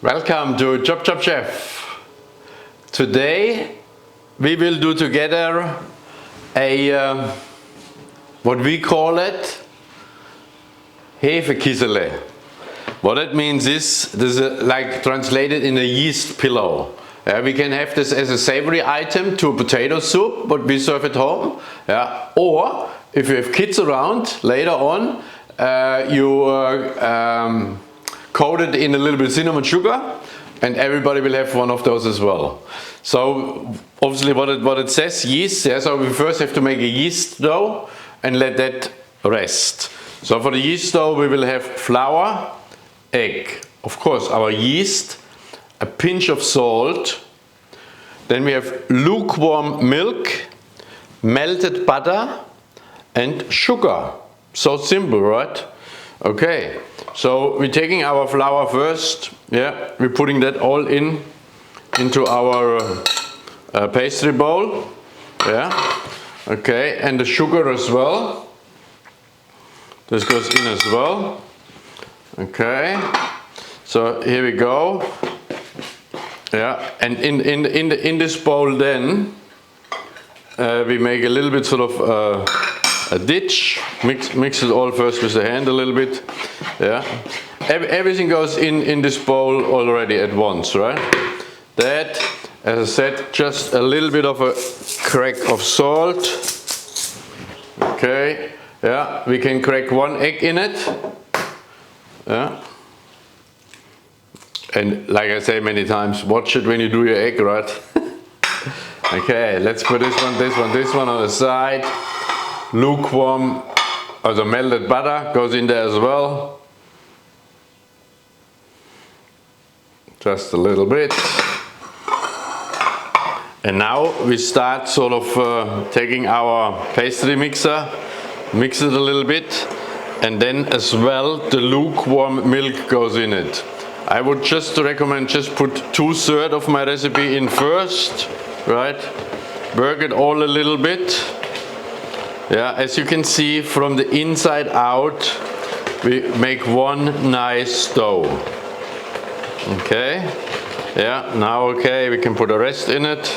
Welcome to ChopChopChef. Today we will do together a what we call it Hefe Kissele. What it means is this is like translated in a yeast pillow. We can have this as a savory item to a potato soup, what we serve at home. Or if you have kids around later on, you coat it in a little bit of cinnamon sugar, and everybody will have one of those as well. So obviously what it says, yeast, so we first have to make a yeast dough and let that rest. So for the yeast dough we will have flour, egg, of course our yeast, a pinch of salt, then we have lukewarm milk, melted butter and sugar. So simple, right? Okay, so we're taking our flour first, we're putting that all into our pastry bowl, okay, and the sugar as well. This goes in as well, okay. So here we go, and in this bowl then we make a little bit sort of a ditch, mix it all first with the hand a little bit, everything goes in this bowl already at once, right? That, as I said, just a little bit of a crack of salt, okay, we can crack one egg in it, and like I say many times, watch it when you do your egg, right? Okay, let's put this one on the side. Lukewarm, or the melted butter goes in there as well. Just a little bit. And now we start sort of taking our pastry mixer, mix it a little bit, and then as well the lukewarm milk goes in it. I would just recommend just put 2/3 of my recipe in first, right? Work it all a little bit. As you can see, from the inside out we make one nice dough. Okay, now okay, we can put the rest in it.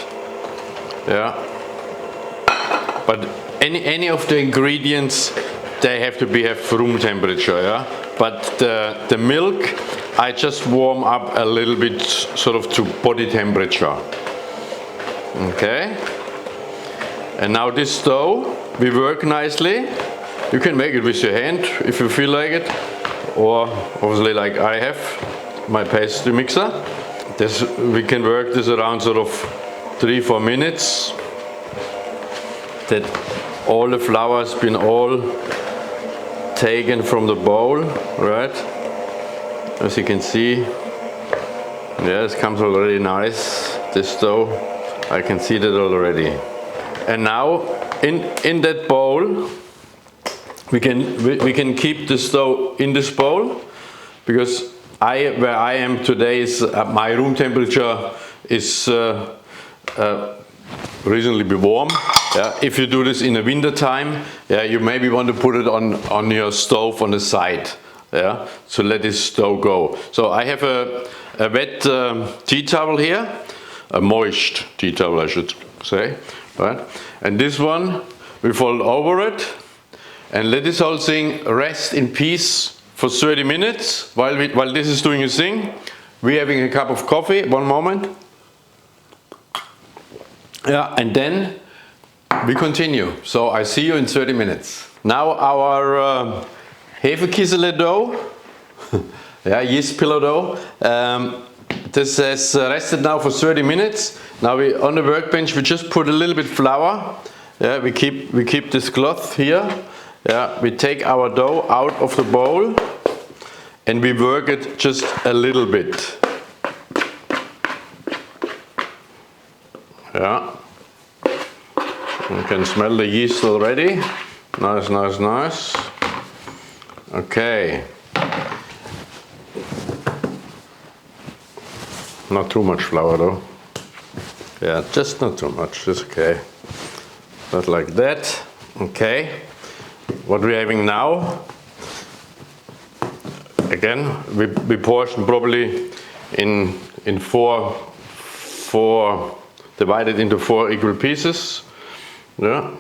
But any of the ingredients, they have to have room temperature, but the milk I just warm up a little bit sort of to body temperature. Okay, and now this dough we work nicely. You can make it with your hand if you feel like it, or obviously like I have my pastry mixer. We can work this around sort of 3-4 minutes, that all the flour has been all taken from the bowl, right? As you can see, it comes already nice, this dough. I can see that already. And now in that bowl we can keep the dough in this bowl, because where I am today is my room temperature is reasonably warm. If you do this in the winter time, you maybe want to put it on your stove on the side, so let this dough go. So I have a wet tea towel here, a moist tea towel I should say, right? And this one we fold over it and let this whole thing rest in peace for 30 minutes while this is doing its thing. We're having a cup of coffee, one moment. And then we continue. So I see you in 30 minutes. Now our Hefe Kissele dough, yeast pillow dough, this has rested now for 30 minutes. Now we on the workbench we just put a little bit flour. We keep this cloth here. We take our dough out of the bowl and we work it just a little bit. You can smell the yeast already. Nice, nice, nice. Okay. Not too much flour though. Just not too much, just okay. Not like that. Okay. What we're having now, again, we portion probably in four, divided into 4 equal pieces. Yeah.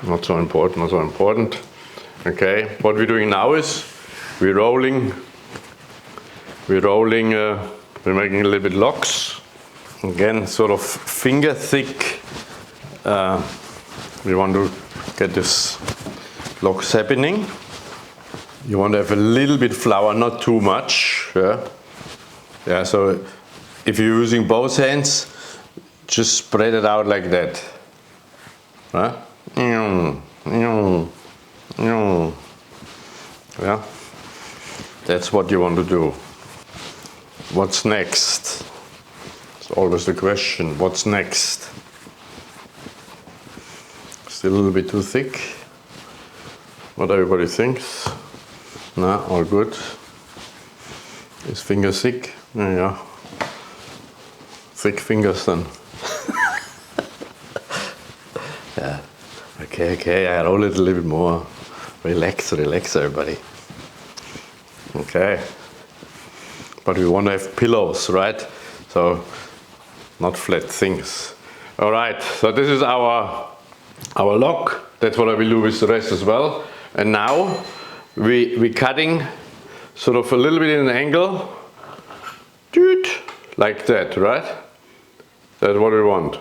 Not so important, not so important. Okay, what we're doing now is we're making a little bit logs. Again, sort of finger thick. We want to get this logs happening. You want to have a little bit flour, not too much. Yeah. Yeah. So if you're using both hands, just spread it out like that. Huh? Yeah, that's what you want to do. What's next? It's always the question. What's next? Still a little bit too thick. What everybody thinks. No, all good. Is finger thick? Yeah. Thick fingers then. Yeah. Okay, I roll it a little bit more. Relax, everybody. Okay. But we want to have pillows, right? So, not flat things. All right, so this is our log. That's what I will do with the rest as well. And now, we're cutting sort of a little bit in an angle. Like that, right? That's what we want.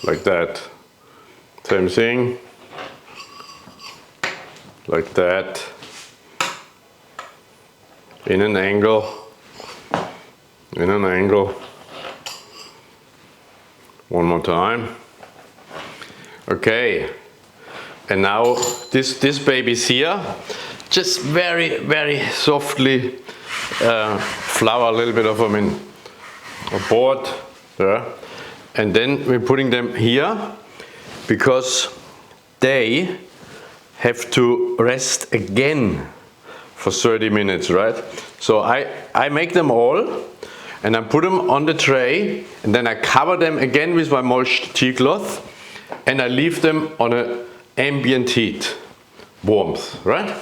Like that. Same thing, like that, in an angle, one more time. Okay, and now this baby's here, just very softly flour a little bit of them in a board, yeah? And then we're putting them here, because they have to rest again for 30 minutes, right? So I make them all, and I put them on the tray, and then I cover them again with my moist tea cloth, and I leave them on an ambient heat, warmth, right?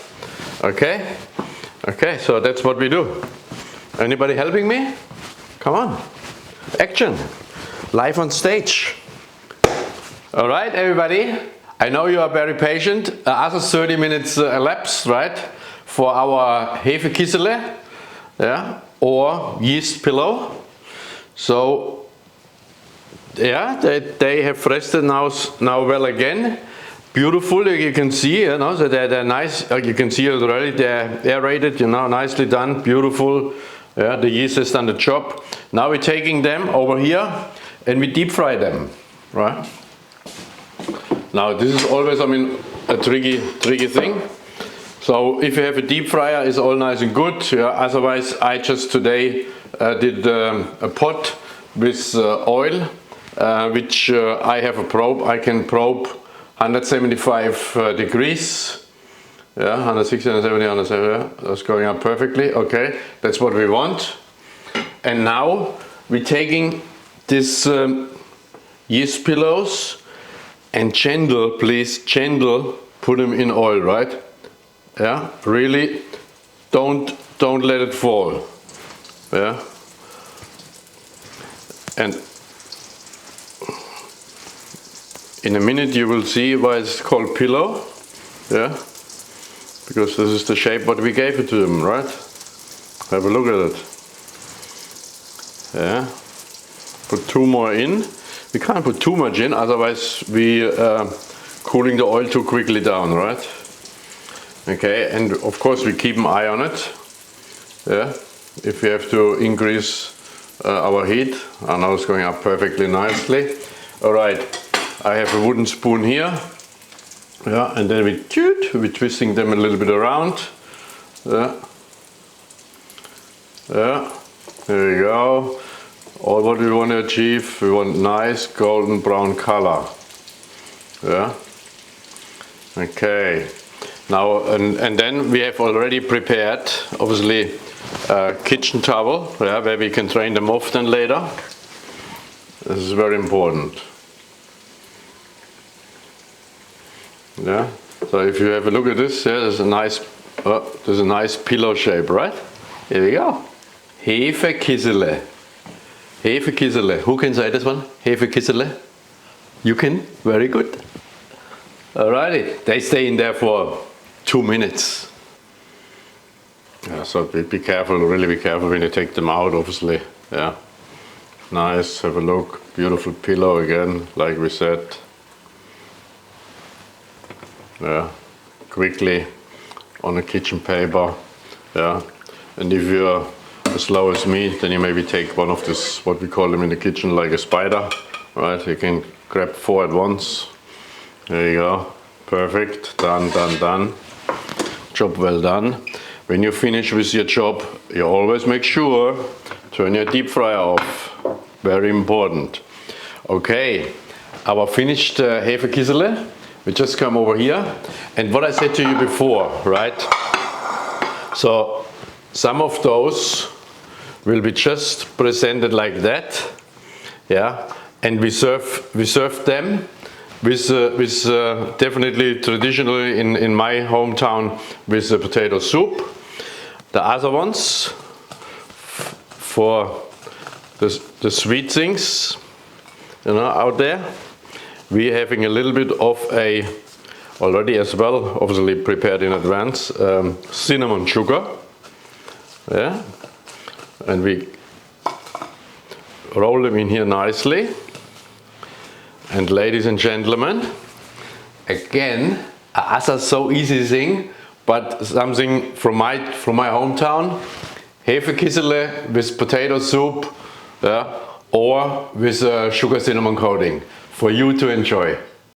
Okay? Okay, so that's what we do. Anybody helping me? Come on. Action. Live on stage. All right, everybody. I know you are very patient. After 30 minutes elapsed, right, for our Hefe Kissele, yeah, or yeast pillow. So, yeah, they have rested now well again. Beautiful, you can see, you know, so they're nice. You can see already they're aerated, you know, nicely done, beautiful. Yeah, the yeast has done the job. Now we're taking them over here and we deep fry them, right? Now this is always, I mean, a tricky thing. So if you have a deep fryer, it's all nice and good. Yeah, otherwise, I just today did a pot with oil, which I have a probe. I can probe 175 degrees. Yeah, 160, 170, 170. That's going up perfectly. Okay, that's what we want. And now we're taking this yeast pillows. And gentle, please, gentle, put them in oil, right? Yeah, really, don't let it fall. Yeah, and in a minute you will see why it's called pillow. Yeah, because this is the shape what we gave it to them, right? Have a look at it. Yeah, put 2 more in. We can't put too much in, otherwise we cooling the oil too quickly down, right? Okay, and of course we keep an eye on it. Yeah, if we have to increase our heat. I know it's going up perfectly nicely. All right, I have a wooden spoon here. Yeah, and then we're twisting them a little bit around. Yeah, yeah, there you go. All what we want to achieve, we want nice golden brown color. Yeah. Okay. Now and then we have already prepared, obviously, a kitchen towel, yeah, where we can drain them off then later. This is very important. Yeah. So if you have a look at this, yeah, there's a nice pillow shape, right? Here we go. Hefe Kissele. Hefe Kissele. Who can say this one? Hefe Kissele. You can. Very good. Alrighty. They stay in there for 2 minutes. Yeah, so be careful, really be careful when you take them out, obviously. Yeah. Nice, have a look. Beautiful pillow again, like we said. Yeah. Quickly on a kitchen paper. Yeah. And if you're as slow as me, then you maybe take one of this, what we call them in the kitchen, like a spider. Right? You can grab 4 at once. There you go. Perfect. Done, done, done. Job well done. When you finish with your job, you always make sure turn your deep fryer off. Very important. Okay, our finished Hefe Kissele. We just come over here. And what I said to you before, right? So some of those will be just presented like that. Yeah, and we serve them with definitely traditionally in my hometown with the potato soup. The other ones for the sweet things, you know, out there, we're having a little bit of a already as well, obviously prepared in advance, cinnamon sugar. Yeah, and we roll them in here nicely. And ladies and gentlemen, again, a so easy thing, but something from my hometown, Hefe Kissele with potato soup, yeah, or with sugar cinnamon coating for you to enjoy.